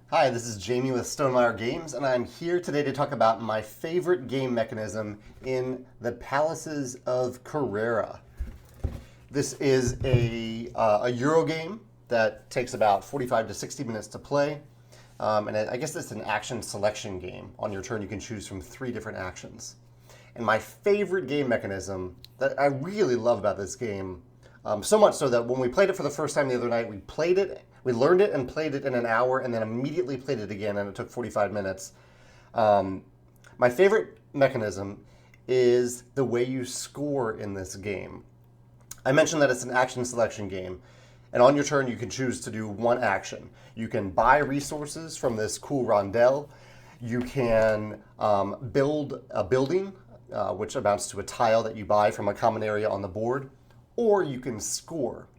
Hi, this is Jamey with Stonemeyer Games, and I'm here today to talk about my favorite game mechanism in the Palaces of Carrara. This is a Euro game that takes about 45 to 60 minutes to play, and I guess it's an action selection game. On your turn, you can choose from 3 different actions. And my favorite game mechanism that I really love about this game, so much so that when we played it for the first time the other night, we learned it and played it in an hour and then immediately played it again, and it took 45 minutes. My favorite mechanism is the way you score in this game. I mentioned that it's an action selection game, and on your turn you can choose to do one action. You can buy resources from this cool rondel. You can build a building, which amounts to a tile that you buy from a common area on the board, or you can score.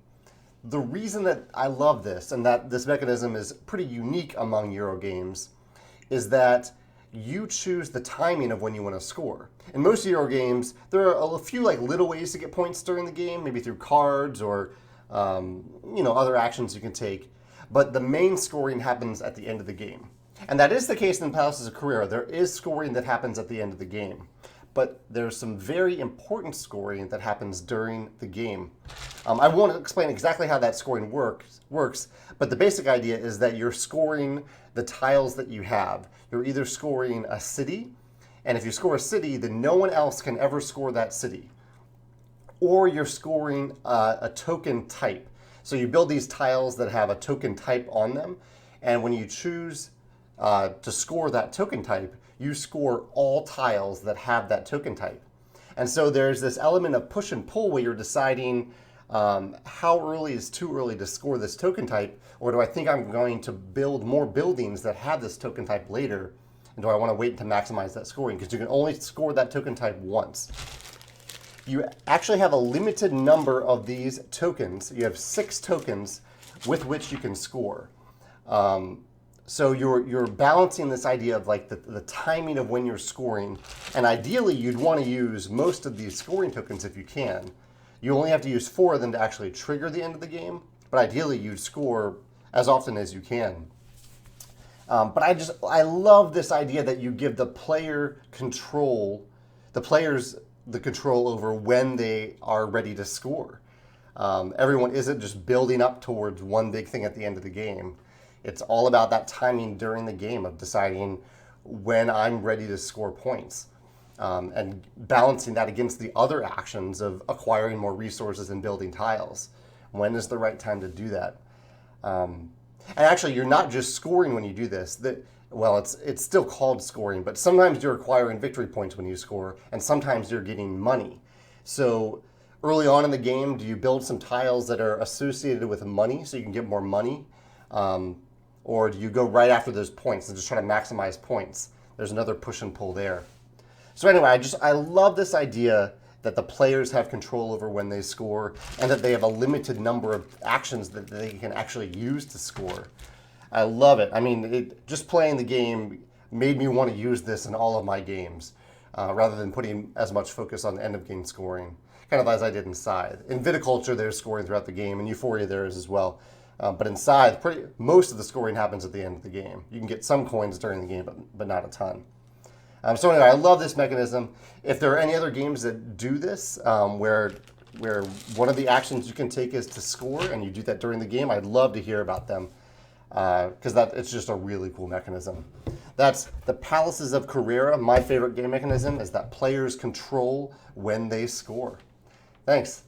The reason that I love this and that this mechanism is pretty unique among Euro games is that you choose the timing of when you want to score. In most Euro games, there are a few little ways to get points during the game, maybe through cards or other actions you can take. But the main scoring happens at the end of the game. And that is the case in Palaces of Carrara. There is scoring that happens at the end of the game. But there's some very important scoring that happens during the game. I won't explain exactly how that scoring works, but the basic idea is that you're scoring the tiles that you have. You're either scoring a city, and if you score a city, then no one else can ever score that city. Or you're scoring a token type. So you build these tiles that have a token type on them, and when you choose to score that token type, you score all tiles that have that token type. And so there's this element of push and pull where you're deciding how early is too early to score this token type, or do I think I'm going to build more buildings that have this token type later, and do I want to wait to maximize that scoring? Because you can only score that token type once. You actually have a limited number of these tokens. You have 6 tokens with which you can score. So you're balancing this idea of the timing of when you're scoring, and ideally you'd want to use most of these scoring tokens if you can. You only have to use 4 of them to actually trigger the end of the game, but ideally you'd score as often as you can. But I love this idea that you give the players the control over when they are ready to score. Everyone isn't just building up towards one big thing at the end of the game. It's all about that timing during the game of deciding when I'm ready to score points, and balancing that against the other actions of acquiring more resources and building tiles. When is the right time to do that? And actually, you're not just scoring when you do this. It's still called scoring, but sometimes you're acquiring victory points when you score, and sometimes you're getting money. So early on in the game, do you build some tiles that are associated with money so you can get more money? Or do you go right after those points and just try to maximize points? There's another push and pull there. So anyway, I love this idea that the players have control over when they score and that they have a limited number of actions that they can actually use to score. I love it. I mean, just playing the game made me want to use this in all of my games, rather than putting as much focus on the end of game scoring, kind of as I did in Scythe. In Viticulture, there's scoring throughout the game, and Euphoria there is as well. But in Scythe, most of the scoring happens at the end of the game. You can get some coins during the game, but not a ton. So anyway, I love this mechanism. If there are any other games that do this, where one of the actions you can take is to score, and you do that during the game, I'd love to hear about them, because it's just a really cool mechanism. That's the Palaces of Carrara. My favorite game mechanism is that players control when they score. Thanks.